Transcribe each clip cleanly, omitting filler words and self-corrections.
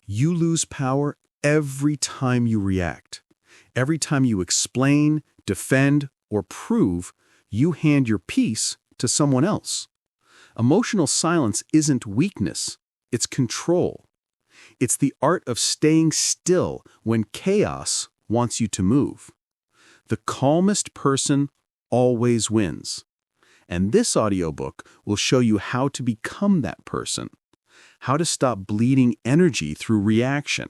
You lose power every time you react. Every time you explain, defend, or prove, you hand your peace to someone else. Emotional silence isn't weakness, it's control. It's the art of staying still when chaos wants you to move. The calmest person always wins. And this audiobook will show you how to become that person, how to stop bleeding energy through reaction,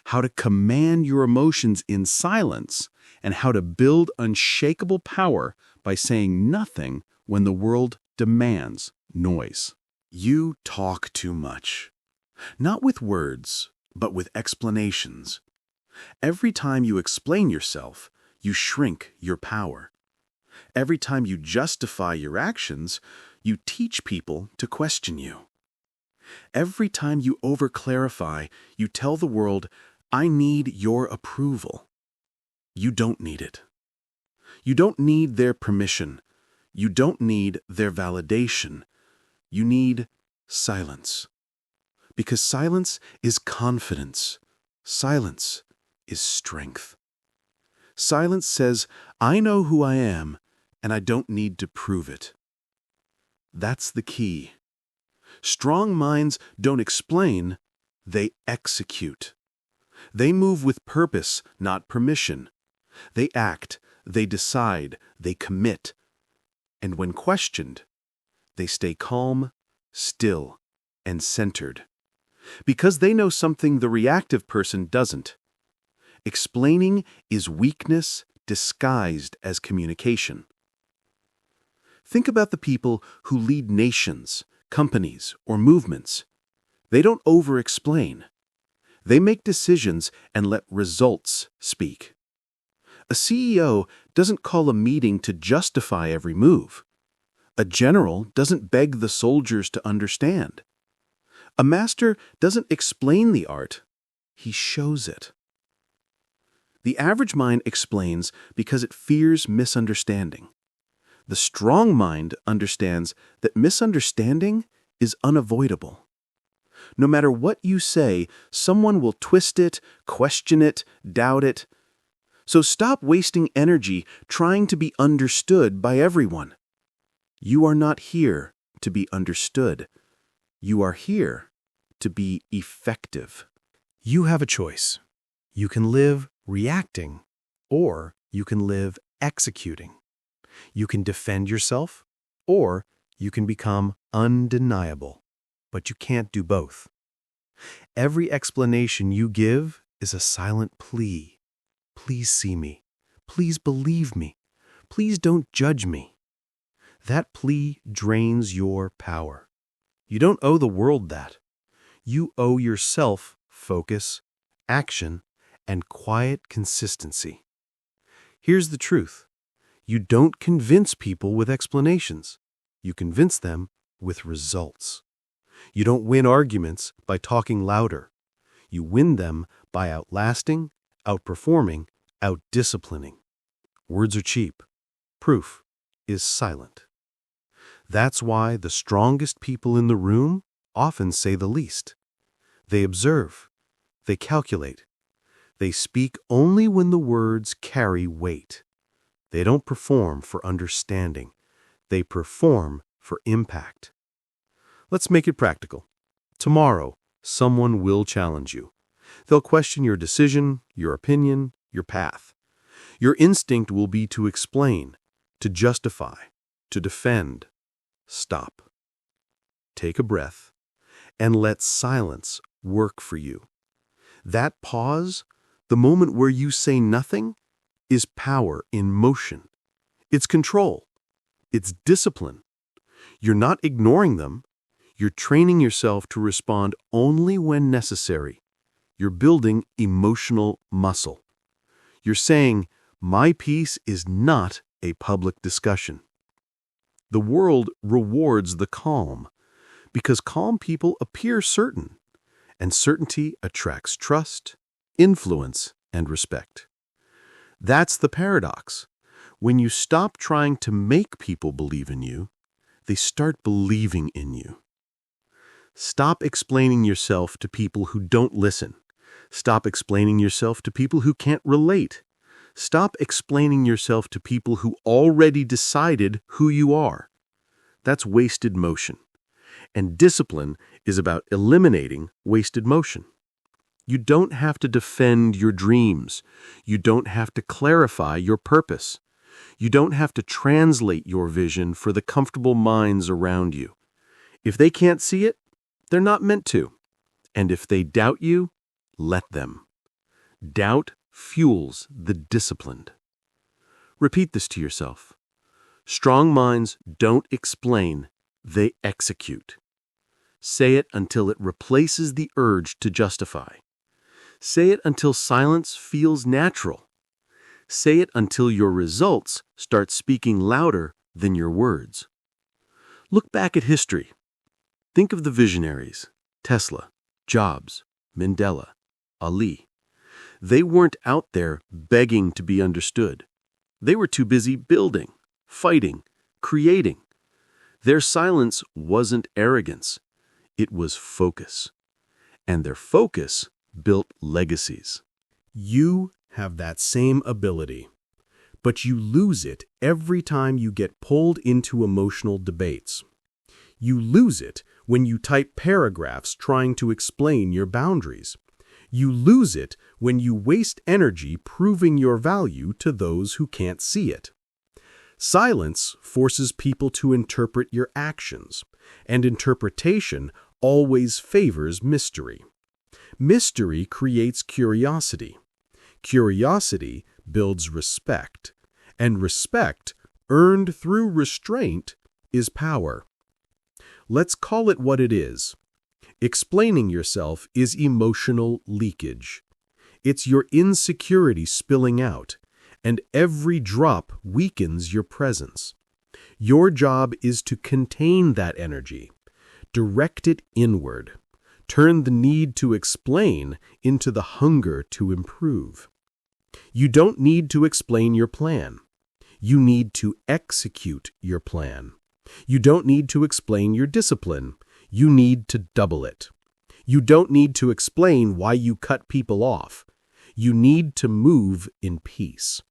how to command your emotions in silence, and how to build unshakable power by saying nothing when the world demands noise. You talk too much. Not with words, but with explanations. Every time you explain yourself, you shrink your power. Every time you justify your actions, you teach people to question you. Every time you overclarify, you tell the world, I need your approval. You don't need it. You don't need their permission. You don't need their validation. You need silence. Because silence is confidence. Silence is strength. Silence says, I know who I am, and I don't need to prove it. That's the key. Strong minds don't explain, they execute. They move with purpose, not permission. They act, they decide, they commit. And when questioned, they stay calm, still, and centered. Because they know something the reactive person doesn't. Explaining is weakness disguised as communication. Think about the people who lead nations, companies, or movements. They don't over-explain. They make decisions and let results speak. A CEO doesn't call a meeting to justify every move. A general doesn't beg the soldiers to understand. A master doesn't explain the art, he shows it. The average mind explains because it fears misunderstanding. The strong mind understands that misunderstanding is unavoidable. No matter what you say, someone will twist it, question it, doubt it. So stop wasting energy trying to be understood by everyone. You are not here to be understood. You are here to be effective. You have a choice. You can live reacting, or you can live executing. You can defend yourself, or you can become undeniable. But you can't do both. Every explanation you give is a silent plea. Please see me. Please believe me. Please don't judge me. That plea drains your power. You don't owe the world that. You owe yourself focus, action, and quiet consistency. Here's the truth. You don't convince people with explanations. You convince them with results. You don't win arguments by talking louder. You win them by outlasting, outperforming, outdisciplining. Words are cheap. Proof is silent. That's why the strongest people in the room often say the least. They observe. They calculate. They speak only when the words carry weight. They don't perform for understanding. They perform for impact. Let's make it practical. Tomorrow, someone will challenge you. They'll question your decision, your opinion, your path. Your instinct will be to explain, to justify, to defend. Stop. Take a breath and let silence work for you. That pause, the moment where you say nothing, is power in motion. It's control. It's discipline. You're not ignoring them. You're training yourself to respond only when necessary. You're building emotional muscle. You're saying, my peace is not a public discussion. The world rewards the calm because calm people appear certain, and certainty attracts trust, influence, and respect. That's the paradox. When you stop trying to make people believe in you, they start believing in you. Stop explaining yourself to people who don't listen. Stop explaining yourself to people who can't relate. Stop explaining yourself to people who already decided who you are. That's wasted motion. And discipline is about eliminating wasted motion. You don't have to defend your dreams. You don't have to clarify your purpose. You don't have to translate your vision for the comfortable minds around you. If they can't see it, they're not meant to. And if they doubt you, let them. Doubt fuels the disciplined. Repeat this to yourself. Strong minds don't explain, they execute. Say it until it replaces the urge to justify. Say it until silence feels natural. Say it until your results start speaking louder than your words. Look back at history. Think of the visionaries, Tesla, Jobs, Mandela, Ali. They weren't out there begging to be understood. They were too busy building, fighting, creating. Their silence wasn't arrogance. It was focus. And their focus built legacies. You have that same ability, but you lose it every time you get pulled into emotional debates. You lose it when you type paragraphs trying to explain your boundaries. You lose it when you waste energy proving your value to those who can't see it. Silence forces people to interpret your actions, and interpretation always favors mystery. Mystery creates curiosity. Curiosity builds respect, and respect, earned through restraint, is power. Let's call it what it is. Explaining yourself is emotional leakage. It's your insecurity spilling out, and every drop weakens your presence. Your job is to contain that energy, direct it inward. Turn the need to explain into the hunger to improve. You don't need to explain your plan. You need to execute your plan. You don't need to explain your discipline. You need to double it. You don't need to explain why you cut people off. You need to move in peace.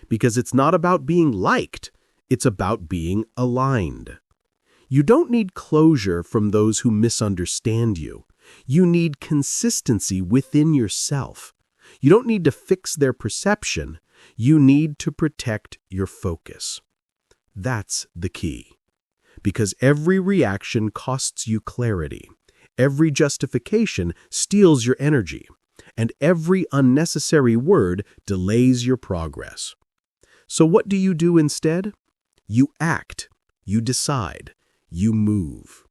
Because it's not about being liked, it's about being aligned. You don't need closure from those who misunderstand you. You need consistency within yourself. You don't need to fix their perception. You need to protect your focus. That's the key. Because every reaction costs you clarity. Every justification steals your energy. And every unnecessary word delays your progress. So what do you do instead? You act. You decide. You move.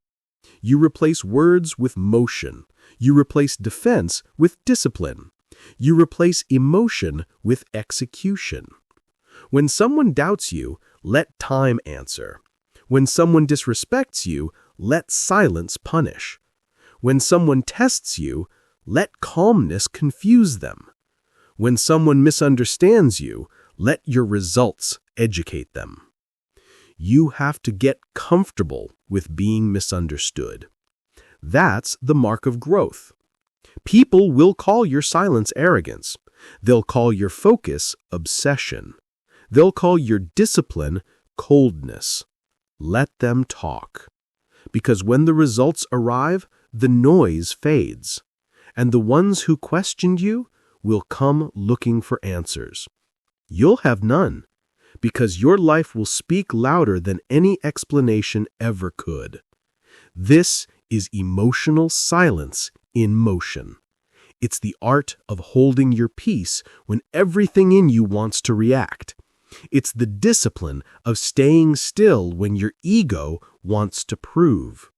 You replace words with motion. You replace defense with discipline. You replace emotion with execution. When someone doubts you, let time answer. When someone disrespects you, let silence punish. When someone tests you, let calmness confuse them. When someone misunderstands you, let your results educate them. You have to get comfortable with being misunderstood. That's the mark of growth. People will call your silence arrogance. They'll call your focus obsession. They'll call your discipline coldness. Let them talk. Because when the results arrive, the noise fades. And the ones who questioned you will come looking for answers. You'll have none, because your life will speak louder than any explanation ever could. This is emotional silence in motion. It's the art of holding your peace when everything in you wants to react. It's the discipline of staying still when your ego wants to prove.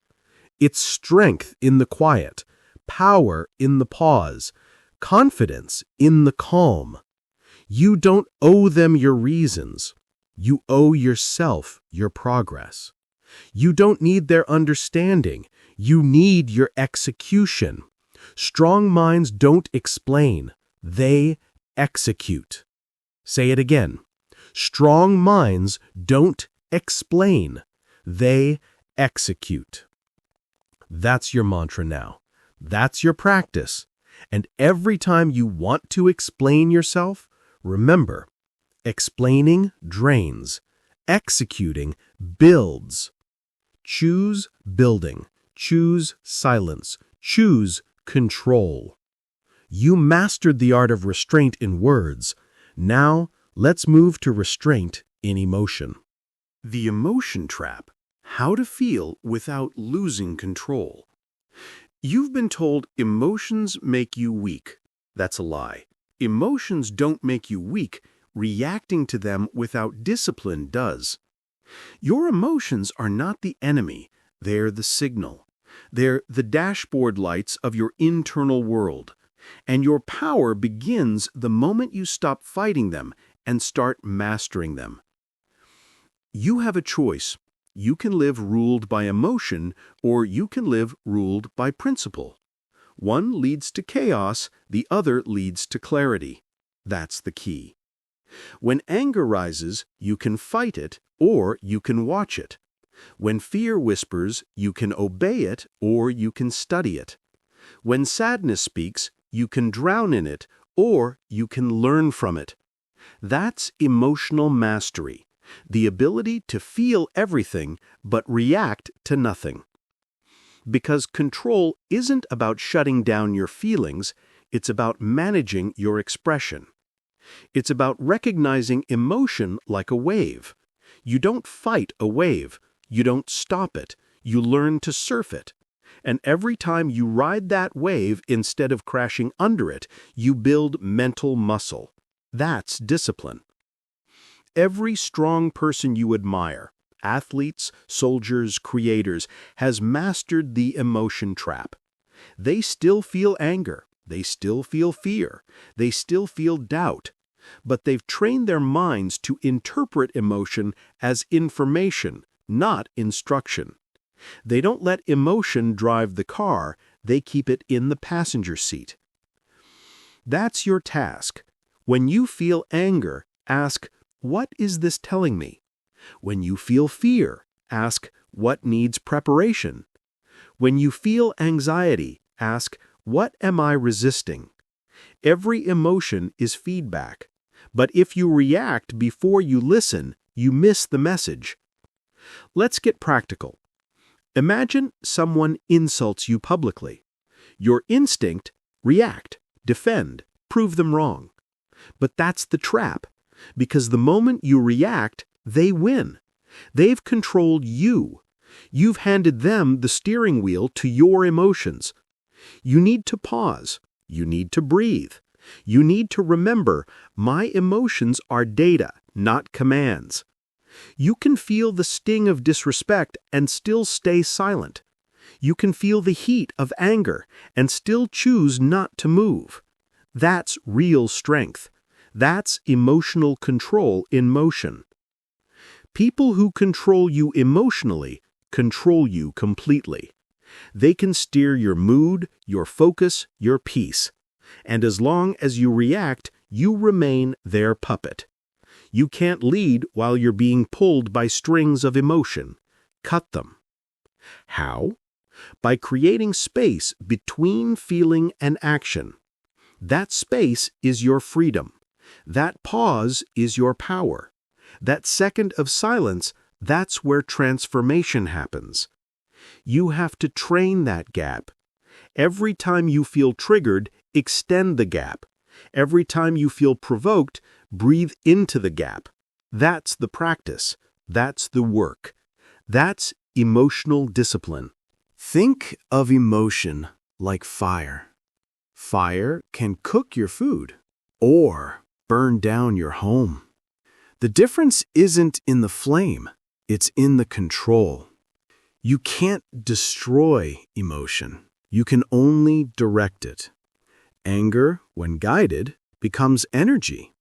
It's strength in the quiet, power in the pause, confidence in the calm. You don't owe them your reasons. You owe yourself your progress. You don't need their understanding. You need your execution. Strong minds don't explain. They execute. Say it again. Strong minds don't explain. They execute. That's your mantra now. That's your practice. And every time you want to explain yourself, remember, explaining drains. Executing builds. Choose building. Choose silence. Choose control. You mastered the art of restraint in words. Now, let's move to restraint in emotion. The emotion trap. How to feel without losing control. You've been told emotions make you weak. That's a lie. Emotions don't make you weak. Reacting to them without discipline does. Your emotions are not the enemy. They're the signal. They're the dashboard lights of your internal world. And your power begins the moment you stop fighting them and start mastering them. You have a choice. You can live ruled by emotion, or you can live ruled by principle. One leads to chaos, the other leads to clarity. That's the key. When anger rises, you can fight it, or you can watch it. When fear whispers, you can obey it, or you can study it. When sadness speaks, you can drown in it, or you can learn from it. That's emotional mastery, the ability to feel everything but react to nothing. Because control isn't about shutting down your feelings, it's about managing your expression. It's about recognizing emotion like a wave. You don't fight a wave. You don't stop it. You learn to surf it. And every time you ride that wave instead of crashing under it, you build mental muscle. That's discipline. Every strong person you admire, athletes, soldiers, creators, has mastered the emotion trap. They still feel anger. They still feel fear. They still feel doubt. But they've trained their minds to interpret emotion as information, not instruction. They don't let emotion drive the car, they keep it in the passenger seat. That's your task. When you feel anger, ask, what is this telling me? When you feel fear, ask, what needs preparation? When you feel anxiety, ask, what am I resisting? Every emotion is feedback. But if you react before you listen, you miss the message. Let's get practical. Imagine someone insults you publicly. Your instinct, react, defend, prove them wrong. But that's the trap, because the moment you react, they win. They've controlled you. You've handed them the steering wheel to your emotions. You need to pause. You need to breathe. You need to remember, my emotions are data, not commands. You can feel the sting of disrespect and still stay silent. You can feel the heat of anger and still choose not to move. That's real strength. That's emotional control in motion. People who control you emotionally control you completely. They can steer your mood, your focus, your peace. And as long as you react, you remain their puppet. You can't lead while you're being pulled by strings of emotion. Cut them. How? By creating space between feeling and action. That space is your freedom. That pause is your power. That second of silence, that's where transformation happens. You have to train that gap. Every time you feel triggered, extend the gap. Every time you feel provoked, breathe into the gap. That's the practice. That's the work. That's emotional discipline. Think of emotion like fire. Fire can cook your food or burn down your home. The difference isn't in the flame, it's in the control. You can't destroy emotion. You can only direct it. Anger, when guided, becomes energy.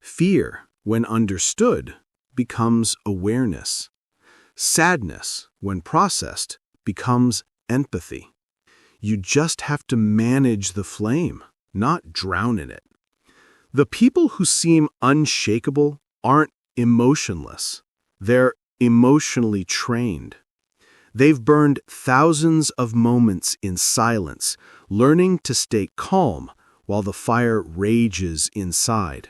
Fear, when understood, becomes awareness. Sadness, when processed, becomes empathy. You just have to manage the flame, not drown in it. The people who seem unshakable aren't emotionless. They're emotionally trained. They've burned thousands of moments in silence, learning to stay calm while the fire rages inside.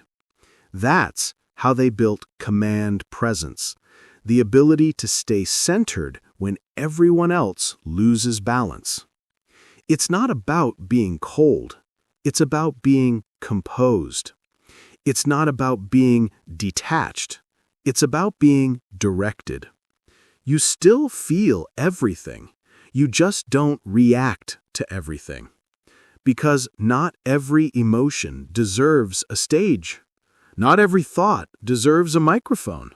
That's how they built command presence, the ability to stay centered when everyone else loses balance. It's not about being cold. It's about being composed. It's not about being detached. It's about being directed. You still feel everything. You just don't react to everything. Because not every emotion deserves a stage. Not every thought deserves a microphone.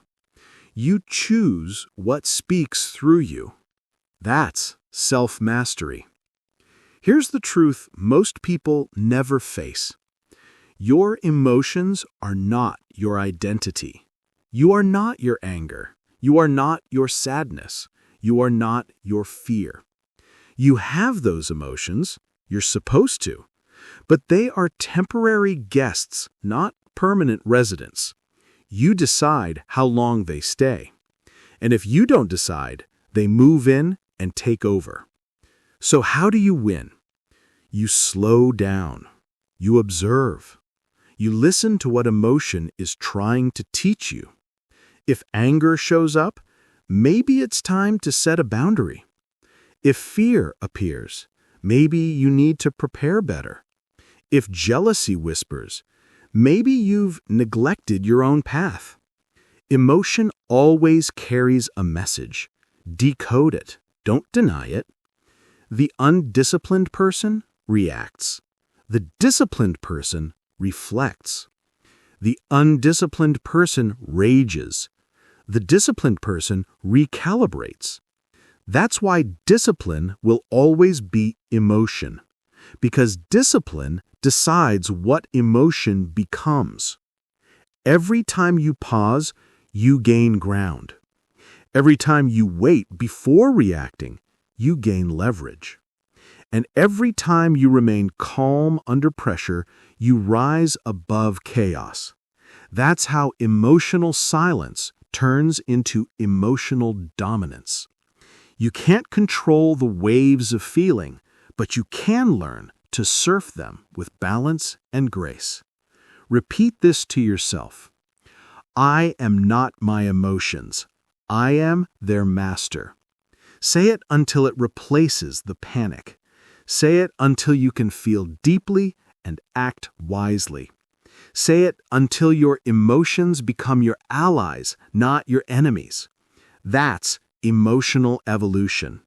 You choose what speaks through you. That's self-mastery. Here's the truth most people never face. Your emotions are not your identity. You are not your anger. You are not your sadness. You are not your fear. You have those emotions. You're supposed to. But they are temporary guests, not permanent residents. You decide how long they stay. And if you don't decide, they move in and take over. So how do you win? You slow down. You observe. You listen to what emotion is trying to teach you. If anger shows up, maybe it's time to set a boundary. If fear appears, maybe you need to prepare better. If jealousy whispers, maybe you've neglected your own path. Emotion always carries a message. Decode it. Don't deny it. The undisciplined person reacts. The disciplined person reflects. The undisciplined person rages. The disciplined person recalibrates. That's why discipline will always be emotion, because discipline decides what emotion becomes. Every time you pause, you gain ground. Every time you wait before reacting, you gain leverage. And every time you remain calm under pressure, you rise above chaos. That's how emotional silence turns into emotional dominance. You can't control the waves of feeling, but you can learn to surf them with balance and grace. Repeat this to yourself. I am not my emotions. I am their master. Say it until it replaces the panic. Say it until you can feel deeply and act wisely. Say it until your emotions become your allies, not your enemies. That's emotional evolution.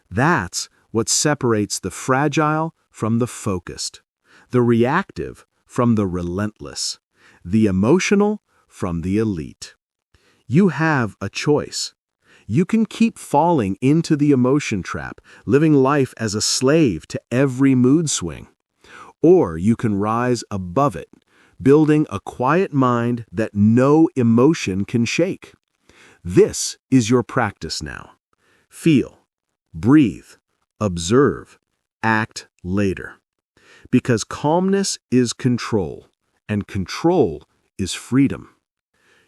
That's what separates the fragile from the focused, the reactive from the relentless, the emotional from the elite. You have a choice. You can keep falling into the emotion trap, living life as a slave to every mood swing. Or you can rise above it, building a quiet mind that no emotion can shake. This is your practice now. Feel, breathe, observe, act later. Because calmness is control, and control is freedom.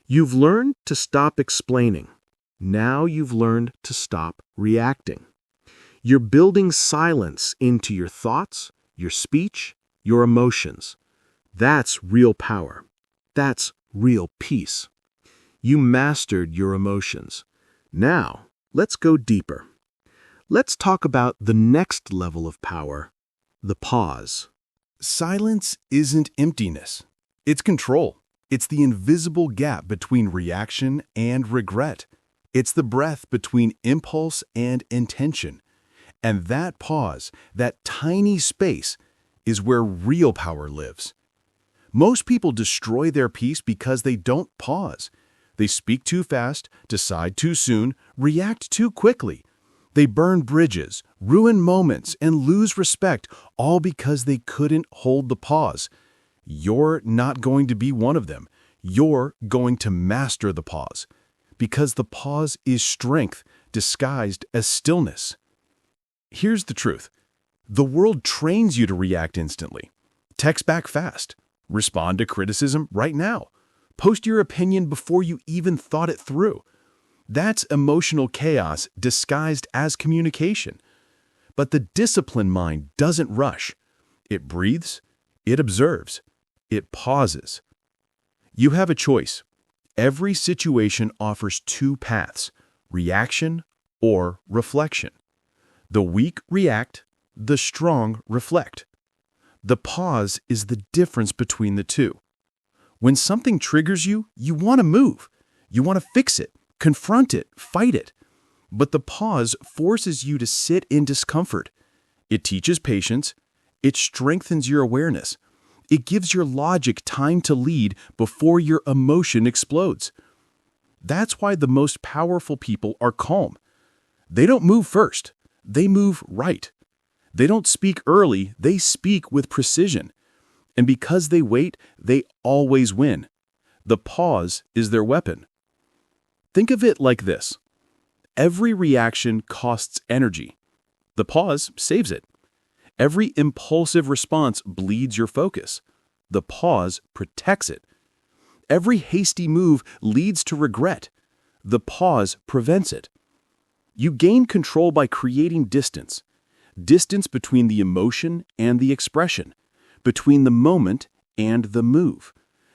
You've learned to stop explaining. Now you've learned to stop reacting. You're building silence into your thoughts, your speech, your emotions. That's real power. That's real peace. You mastered your emotions. Now, let's go deeper. Let's talk about the next level of power, the pause. Silence isn't emptiness. It's control. It's the invisible gap between reaction and regret. It's the breath between impulse and intention. And that pause, that tiny space, is where real power lives. Most people destroy their peace because they don't pause. They speak too fast, decide too soon, react too quickly. They burn bridges, ruin moments, and lose respect, all because they couldn't hold the pause. You're not going to be one of them. You're going to master the pause. Because the pause is strength disguised as stillness. Here's the truth. The world trains you to react instantly. Text back fast. Respond to criticism right now. Post your opinion before you even thought it through. That's emotional chaos disguised as communication. But the disciplined mind doesn't rush. It breathes, it observes, it pauses. You have a choice. Every situation offers two paths, reaction or reflection. The weak react, the strong reflect. The pause is the difference between the two. When something triggers you, you want to move. You want to fix it, confront it, fight it. But the pause forces you to sit in discomfort. It teaches patience. It strengthens your awareness. It gives your logic time to lead before your emotion explodes. That's why the most powerful people are calm. They don't move first. They move right. They don't speak early. They speak with precision. And because they wait, they always win. The pause is their weapon. Think of it like this. Every reaction costs energy. The pause saves it. Every impulsive response bleeds your focus. The pause protects it. Every hasty move leads to regret. The pause prevents it. You gain control by creating distance. Distance between the emotion and the expression. Between the moment and the move.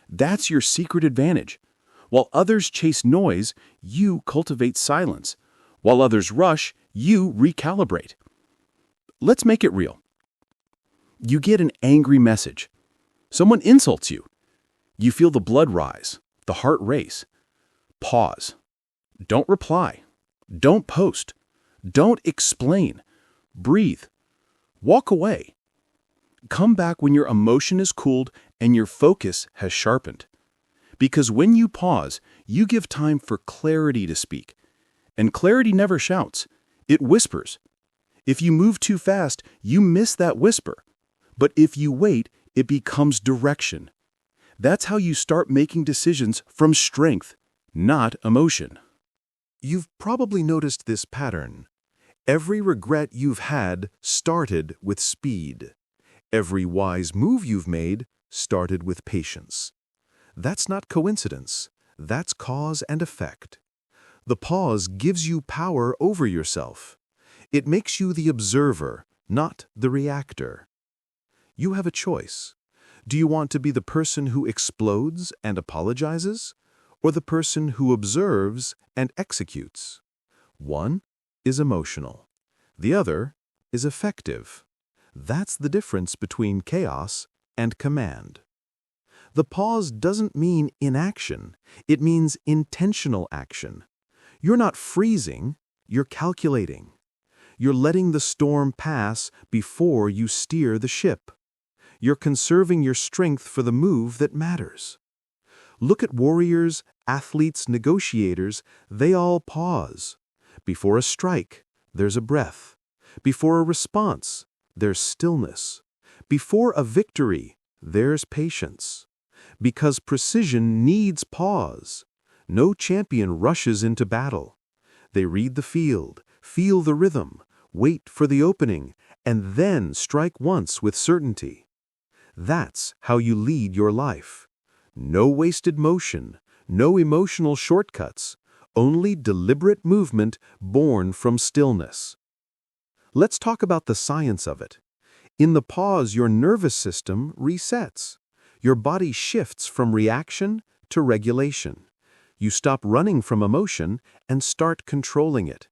That's your secret advantage. While others chase noise, you cultivate silence. While others rush, you recalibrate. Let's make it real. You get an angry message. Someone insults you. You feel the blood rise, the heart race. Pause. Don't reply. Don't post. Don't explain. Breathe. Walk away. Come back when your emotion is cooled and your focus has sharpened. Because when you pause, you give time for clarity to speak. And clarity never shouts. It whispers. If you move too fast, you miss that whisper. But if you wait, it becomes direction. That's how you start making decisions from strength, not emotion. You've probably noticed this pattern. Every regret you've had started with speed. Every wise move you've made started with patience. That's not coincidence. That's cause and effect. The pause gives you power over yourself. It makes you the observer, not the reactor. You have a choice. Do you want to be the person who explodes and apologizes, or the person who observes and executes? One is emotional. The other is effective. That's the difference between chaos and command. The pause doesn't mean inaction. It means intentional action. You're not freezing, you're calculating. You're letting the storm pass before you steer the ship. You're conserving your strength for the move that matters. Look at warriors, athletes, negotiators. They all pause. Before a strike, there's a breath. Before a response, there's stillness. Before a victory, there's patience. Because precision needs pause. No champion rushes into battle. They read the field, feel the rhythm, wait for the opening, and then strike once with certainty. That's how you lead your life. No wasted motion, no emotional shortcuts, only deliberate movement born from stillness. Let's talk about the science of it. In the pause, your nervous system resets. Your body shifts from reaction to regulation. You stop running from emotion and start controlling it.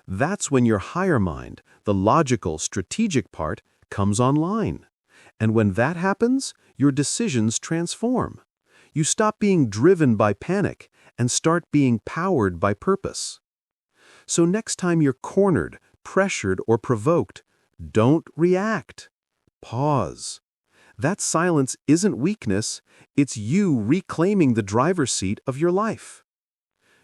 That's when your higher mind, the logical, strategic part, comes online. And when that happens, your decisions transform. You stop being driven by panic and start being powered by purpose. So next time you're cornered, pressured, or provoked, don't react. Pause. That silence isn't weakness, it's you reclaiming the driver's seat of your life.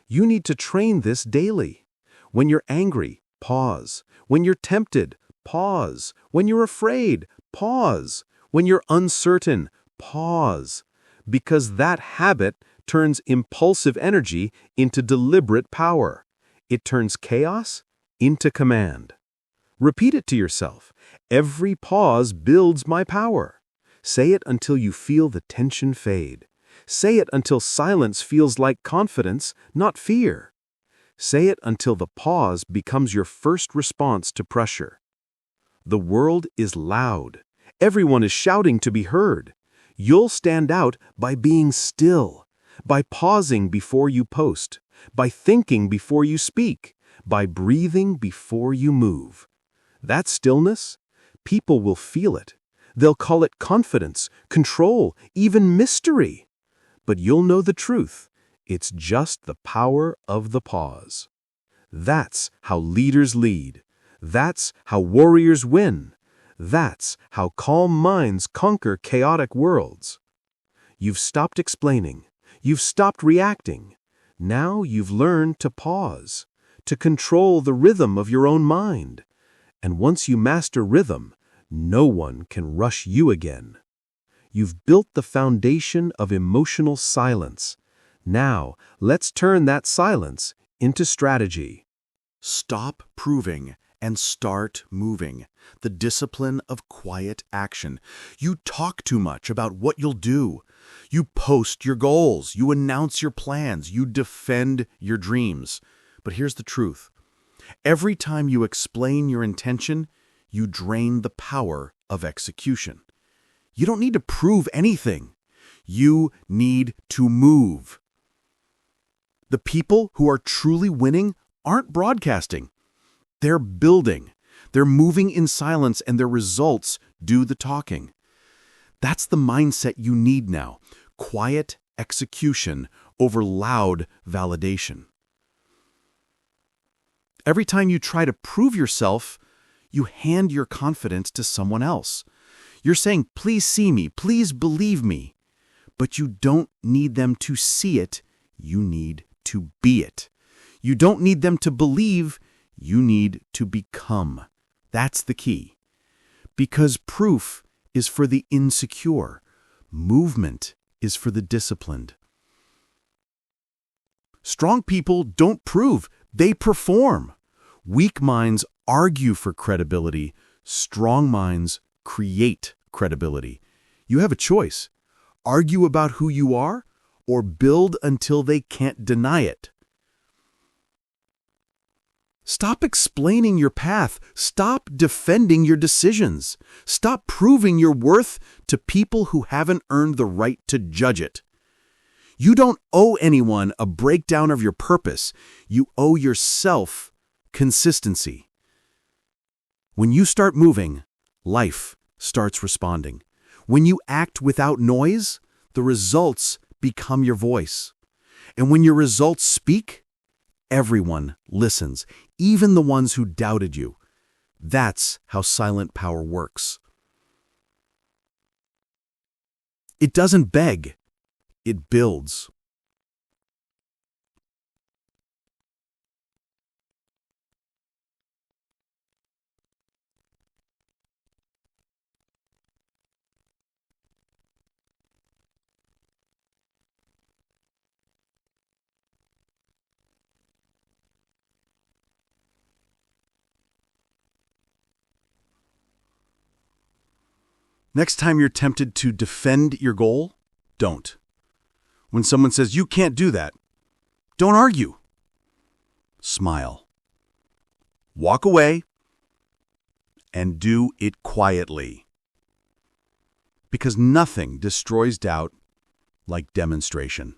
You need to train this daily. When you're angry, pause. When you're tempted, pause. When you're afraid, pause. When you're uncertain, pause. Because that habit turns impulsive energy into deliberate power. It turns chaos into command. Repeat it to yourself. Every pause builds my power. Say it until you feel the tension fade. Say it until silence feels like confidence, not fear. Say it until the pause becomes your first response to pressure. The world is loud. Everyone is shouting to be heard. You'll stand out by being still, by pausing before you post, by thinking before you speak, by breathing before you move. That stillness, people will feel it. They'll call it confidence, control, even mystery. But you'll know the truth. It's just the power of the pause. That's how leaders lead. That's how warriors win. That's how calm minds conquer chaotic worlds. You've stopped explaining. You've stopped reacting. Now you've learned to pause, to control the rhythm of your own mind. And once you master rhythm, no one can rush you again. You've built the foundation of emotional silence. Now, let's turn that silence into strategy. Stop proving and start moving. The discipline of quiet action. You talk too much about what you'll do. You post your goals. You announce your plans. You defend your dreams. But here's the truth. Every time you explain your intention, you drain the power of execution. You don't need to prove anything. You need to move. The people who are truly winning aren't broadcasting. They're building. They're moving in silence, and their results do the talking. That's the mindset you need now. Quiet execution over loud validation. Every time you try to prove yourself, you hand your confidence to someone else. You're saying, please see me, please believe me. But you don't need them to see it, you need to be it. You don't need them to believe, you need to become. That's the key. Because proof is for the insecure. Movement is for the disciplined. Strong people don't prove, they perform. Weak minds argue for credibility. Strong minds create credibility. You have a choice. Argue about who you are, or build until they can't deny it. Stop explaining your path. Stop defending your decisions. Stop proving your worth to people who haven't earned the right to judge it. You don't owe anyone a breakdown of your purpose. You owe yourself consistency. When you start moving, life starts responding. When you act without noise, the results become your voice. And when your results speak, everyone listens, even the ones who doubted you. That's how silent power works. It doesn't beg, it builds. Next time you're tempted to defend your goal, don't. When someone says, you can't do that, don't argue. Smile. Walk away and do it quietly. Because nothing destroys doubt like demonstration.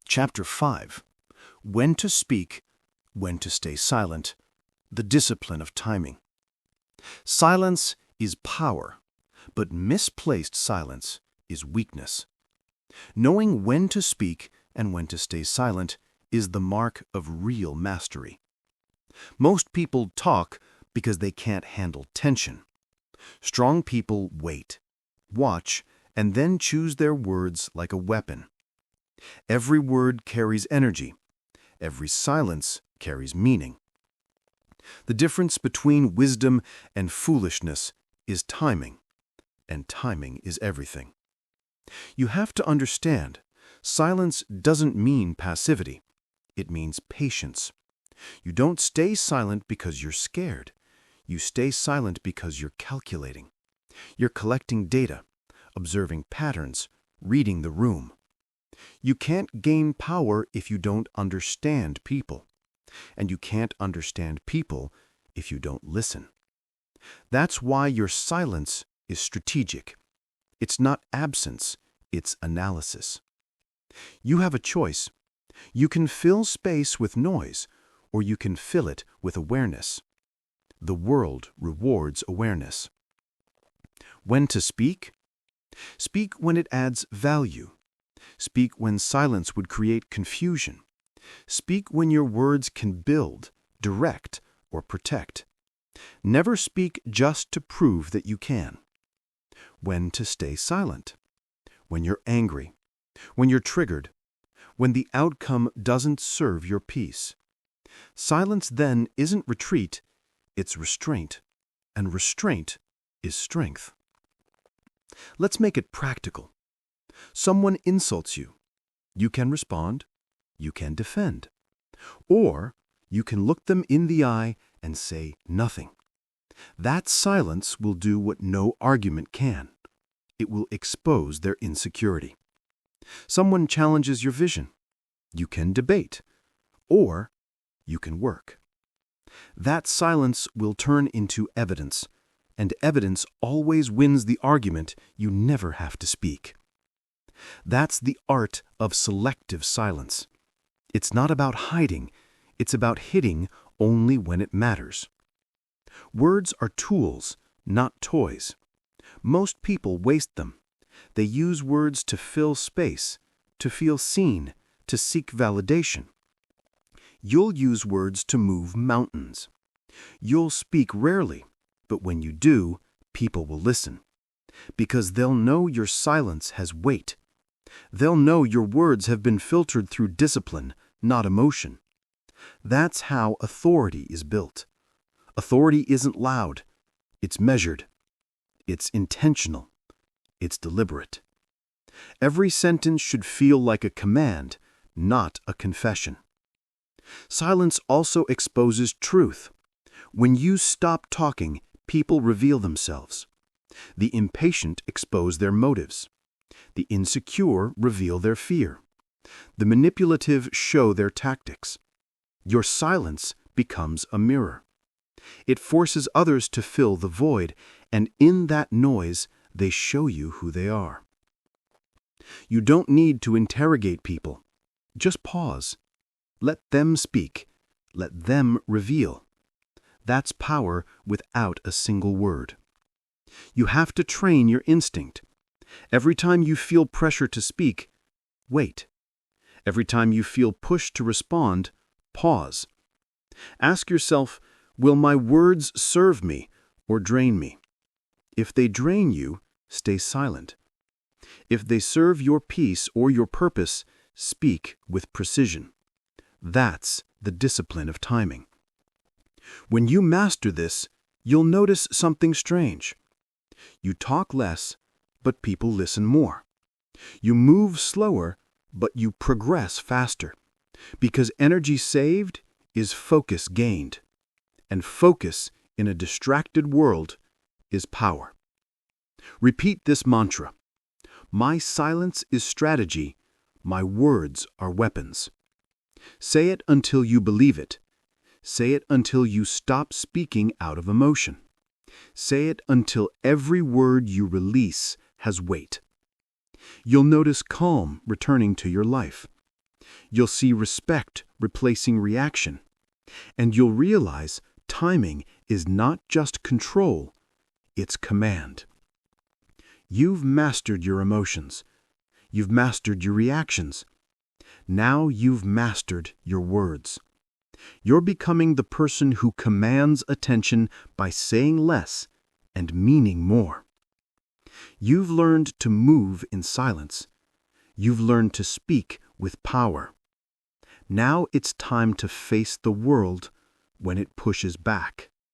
Chapter 5. When to speak, when to stay silent, the discipline of timing. Silence is power, but misplaced silence is weakness. Knowing when to speak and when to stay silent is the mark of real mastery. Most people talk because they can't handle tension. Strong people wait, watch, and then choose their words like a weapon. Every word carries energy. Every silence carries meaning. The difference between wisdom and foolishness is timing, and timing is everything. You have to understand, silence doesn't mean passivity. It means patience. You don't stay silent because you're scared. You stay silent because you're calculating. You're collecting data, observing patterns, reading the room. You can't gain power if you don't understand people. And you can't understand people if you don't listen. That's why your silence is strategic. It's not absence, it's analysis. You have a choice. You can fill space with noise, or you can fill it with awareness. The world rewards awareness. When to speak? Speak when it adds value. Speak when silence would create confusion. Speak when your words can build, direct, or protect. Never speak just to prove that you can. When to stay silent? When you're angry, when you're triggered, when the outcome doesn't serve your peace. Silence then isn't retreat, it's restraint, and restraint is strength. Let's make it practical. Someone insults you. You can respond. You can defend. Or you can look them in the eye and say nothing. That silence will do what no argument can. It will expose their insecurity. Someone challenges your vision. You can debate. Or you can work. That silence will turn into evidence, and evidence always wins the argument. You never have to speak. That's the art of selective silence. It's not about hiding, it's about hitting only when it matters. Words are tools, not toys. Most people waste them. They use words to fill space, to feel seen, to seek validation. You'll use words to move mountains. You'll speak rarely, but when you do, people will listen. Because they'll know your silence has weight. They'll know your words have been filtered through discipline, not emotion. That's how authority is built. Authority isn't loud. It's measured. It's intentional. It's deliberate. Every sentence should feel like a command, not a confession. Silence also exposes truth. When you stop talking, people reveal themselves. The impatient expose their motives. The insecure reveal their fear. The manipulative show their tactics. Your silence becomes a mirror. It forces others to fill the void, and in that noise, they show you who they are. You don't need to interrogate people. Just pause. Let them speak. Let them reveal. That's power without a single word. You have to train your instinct. Every time you feel pressure to speak, wait. Every time you feel pushed to respond, pause. Ask yourself, will my words serve me or drain me? If they drain you, stay silent. If they serve your peace or your purpose, speak with precision. That's the discipline of timing. When you master this, you'll notice something strange. You talk less, but people listen more. You move slower, but you progress faster. Because energy saved is focus gained. And focus in a distracted world is power. Repeat this mantra. My silence is strategy. My words are weapons. Say it until you believe it. Say it until you stop speaking out of emotion. Say it until every word you release has weight. You'll notice calm returning to your life. You'll see respect replacing reaction. And you'll realize timing is not just control, it's command. You've mastered your emotions. You've mastered your reactions. Now you've mastered your words. You're becoming the person who commands attention by saying less and meaning more. You've learned to move in silence. You've learned to speak with power. Now it's time to face the world when it pushes back.